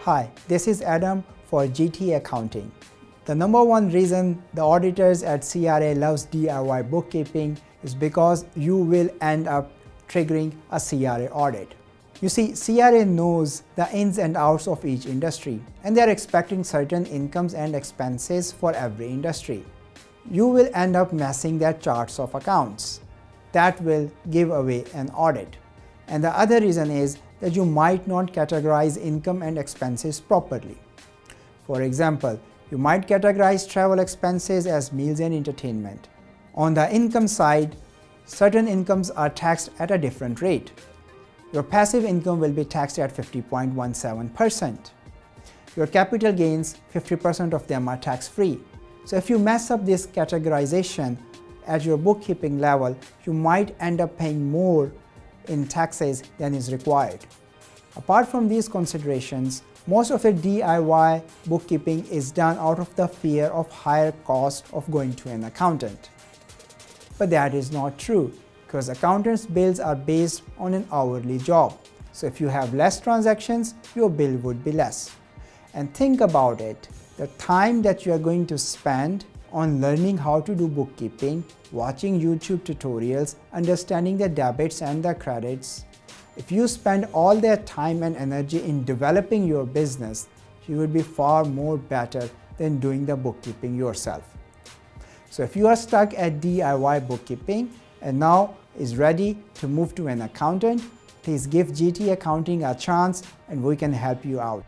Hi, this is Adam for GT Accounting. The number one reason the auditors at CRA loves DIY bookkeeping is because you will end up triggering a CRA audit. You see, CRA knows the ins and outs of each industry, and they are expecting certain incomes and expenses for every industry. You will end up messing their charts of accounts. That will give away an audit. And the other reason is that you might not categorize income and expenses properly. For example, you might categorize travel expenses as meals and entertainment. On the income side, certain incomes are taxed at a different rate. Your passive income will be taxed at 50.17%. Your capital gains, 50% of them are tax-free. So if you mess up this categorization at your bookkeeping level, you might end up paying more in taxes than is required. Apart from these considerations, most of the DIY bookkeeping is done out of the fear of higher cost of going to an accountant. But that is not true, because accountants' bills are based on an hourly job. So if you have less transactions, your bill would be less. And think about it, the time that you are going to spend on learning how to do bookkeeping, watching YouTube tutorials, understanding the debits and the credits. If you spend all that time and energy in developing your business, you will be far more better than doing the bookkeeping yourself. So if you are stuck at DIY bookkeeping and now is ready to move to an accountant, please give GT Accounting a chance and we can help you out.